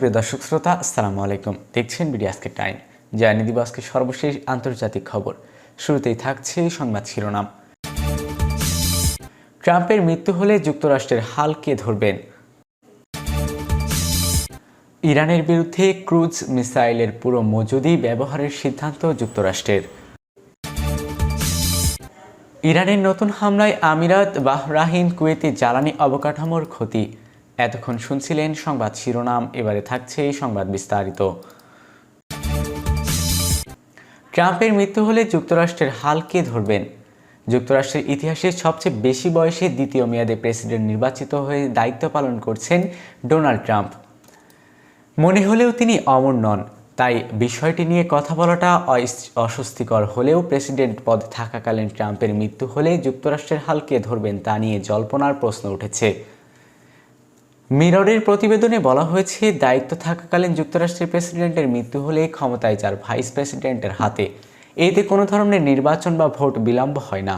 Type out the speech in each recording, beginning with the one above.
সুপ্রিয় দর্শক শ্রোতা, আসসালামু আলাইকুম। দেখছেন বিডি আজকে টাইম। জানিয়ে দিব আজকে সর্বশেষ আন্তর্জাতিক খবর। শুরুতেই থাকছে সংবাদ শিরোনাম। ট্রাম্পের মৃত্যু হলে যুক্তরাষ্ট্রের হাল কে ধরবেন? ইরানের বিরুদ্ধে ক্রুজ মিসাইলের পুরো মজুদি ব্যবহারের সিদ্ধান্ত যুক্তরাষ্ট্রের। ইরানের নতুন হামলায় আমিরাত, বাহরাইন, কুয়েতে জ্বালানি অবকাঠামোর ক্ষতি। এতক্ষণ শুনছিলেন সংবাদ শিরোনাম, এবারে থাকছে সংবাদ বিস্তারিত। ট্রাম্পের মৃত্যু হলে যুক্তরাষ্ট্রের হাল কে ধরবেন? যুক্তরাষ্ট্রের ইতিহাসে সবচেয়ে বেশি বয়সে দ্বিতীয় মেয়াদে প্রেসিডেন্ট নির্বাচিত হয়ে দায়িত্ব পালন করছেন ডোনাল্ড ট্রাম্প। মনে হলেও তিনি অমর নন, তাই বিষয়টি নিয়ে কথা বলাটা অস্বস্তিকর হলেও প্রেসিডেন্ট পদে থাকাকালীন ট্রাম্পের মৃত্যু হলে যুক্তরাষ্ট্রের হাল কে ধরবেন তা নিয়ে জল্পনার প্রশ্ন উঠেছে। মিররের প্রতিবেদনে বলা হয়েছে, দায়িত্ব থাকাকালীন যুক্তরাষ্ট্রের প্রেসিডেন্টের মৃত্যু হলে ক্ষমতায় যার ভাইস প্রেসিডেন্টের হাতে। এতে কোনো ধরনের নির্বাচন বা ভোট বিলম্ব হয় না।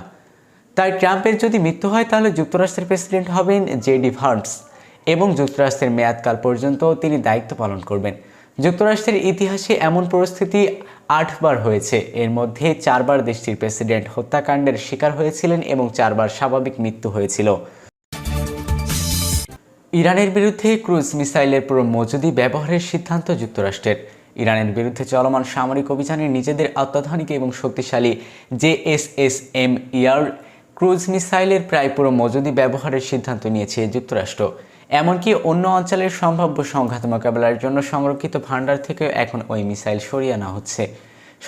তাই ট্রাম্পের যদি মৃত্যু হয় তাহলে যুক্তরাষ্ট্রের প্রেসিডেন্ট হবেন জেডি ভান্স এবং যুক্তরাষ্ট্রের মেয়াদকাল পর্যন্ত তিনি দায়িত্ব পালন করবেন। যুক্তরাষ্ট্রের ইতিহাসে এমন পরিস্থিতি 8 বার হয়েছে। এর মধ্যে 4 বার দেশটির প্রেসিডেন্ট হত্যাকাণ্ডের শিকার হয়েছিলেন এবং 4 বার স্বাভাবিক মৃত্যু হয়েছিল। ইরানের বিরুদ্ধে ক্রুজ মিসাইলের পুরো মজুদি ব্যবহারের সিদ্ধান্ত যুক্তরাষ্ট্রের। ইরানের বিরুদ্ধে চলমান সামরিক অভিযানে নিজেদের অত্যাধুনিক এবং শক্তিশালী জেএসএসএম এয়ার ক্রুজ মিসাইলের প্রায় পুরো মজুদি ব্যবহারের সিদ্ধান্ত নিয়েছে যুক্তরাষ্ট্র। এমনকি অন্য অঞ্চলের সম্ভাব্য সংঘাত মোকাবেলার জন্য সংরক্ষিত ভাণ্ডার থেকেও এখন ওই মিসাইল সরিয়ে আনা হচ্ছে।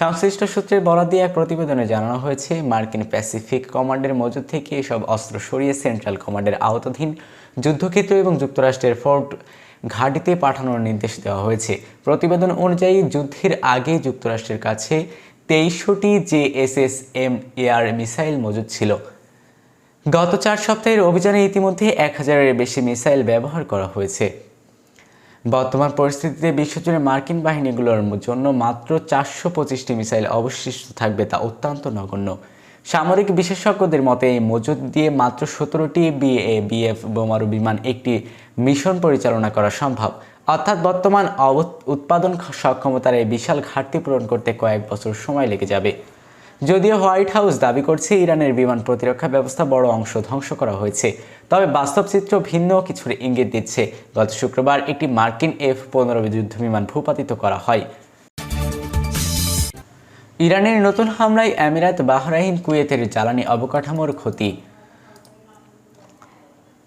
সংশ্লিষ্ট সূত্রের বরাত দিয়ে এক প্রতিবেদনে জানানো হয়েছে, মার্কিন প্যাসিফিক কমান্ডের মজুদ থেকে এসব অস্ত্র সরিয়ে সেন্ট্রাল কমান্ডের আওতাধীন যুদ্ধক্ষেত্র এবং যুক্তরাষ্ট্রের ফোর্ট ঘাঁটিতে পাঠানোর নির্দেশ দেওয়া হয়েছে। প্রতিবেদন অনুযায়ী যুদ্ধের আগে যুক্তরাষ্ট্রের কাছে 23টি জেএসএসএম এয়ার মিসাইল মজুদ ছিল। গত 4 সপ্তাহের অভিযানে ইতিমধ্যে 1000-এর বেশি মিসাইল ব্যবহার করা হয়েছে। বর্তমান পরিস্থিতিতে বিশ্বজুড়ে মার্কিন বাহিনীগুলোর জন্য মাত্র 425টি মিসাইল অবশিষ্ট থাকবে, তা অত্যন্ত নগণ্য। সামরিক বিশেষজ্ঞদের মতে এই মজুদ দিয়ে মাত্র 17টি বিএফ বোমারু বিমান একটি মিশন পরিচালনা করা সম্ভব। অর্থাৎ বর্তমান উৎপাদন সক্ষমতার এই বিশাল ঘাটতি পূরণ করতে কয়েক বছর সময় লেগে যাবে। যদিও হোয়াইট হাউস দাবি করছে ইরানের বিমান প্রতিরক্ষা ব্যবস্থা বড় অংশ ধ্বংস করা হয়েছে, তবে বাস্তব চিত্র ভিন্ন কিছুর ইঙ্গিত দিচ্ছে। গত শুক্রবার একটি মার্কিন F-15 যুদ্ধবিমান ভূপাতিত করা হয়। ইরানের নতুন হামলায় আমিরাত, বাহরাইন, কুয়েতের জ্বালানি অবকাঠামোর ক্ষতি।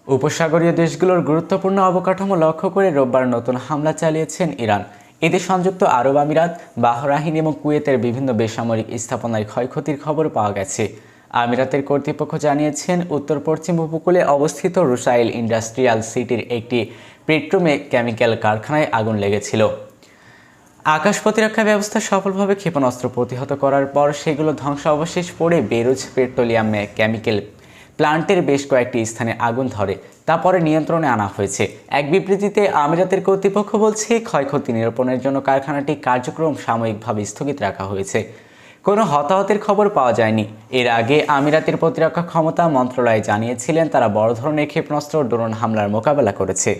উপসাগরীয় দেশগুলোর গুরুত্বপূর্ণ অবকাঠামো লক্ষ্য করে রোববার নতুন হামলা চালিয়েছেন ইরান। এতে সংযুক্ত আরব আমিরাত, বাহরাইন এবং কুয়েতের বিভিন্ন বেসামরিক স্থাপনায় ক্ষয়ক্ষতির খবর পাওয়া গেছে। আমিরাতের কর্তৃপক্ষ জানিয়েছেন, উত্তর পশ্চিম উপকূলে অবস্থিত রুসাইল ইন্ডাস্ট্রিয়াল সিটির একটি পেট্রোকেমিক্যাল কারখানায় আগুন লেগেছিল। আকাশ প্রতিরক্ষা ব্যবস্থা সফলভাবে ক্ষেপণাস্ত্র প্রতিহত করার পর সেগুলো ধ্বংসাবশেষ পড়ে বেরুজ পেট্রোলিয়াম কেমিক্যাল প্লান্টের বেশ কয়েকটি স্থানে আগুন ধরে, তারপরে নিয়ন্ত্রণে আনা হয়েছে। এক বিবৃতিতে আমিরাতের কর্তৃপক্ষ বলছে, ক্ষয়ক্ষতি নিরূপণের জন্য কারখানাটি কার্যক্রম সাময়িকভাবে স্থগিত রাখা হয়েছে। কোনো হতাহতের খবর পাওয়া যায়নি। এর আগে আমিরাতের প্রতিরক্ষা ক্ষমতা মন্ত্রণালয় জানিয়েছিলেন, তারা বড় ধরনের ক্ষেপণাস্ত্র ও ড্রোন হামলার মোকাবেলা করেছে।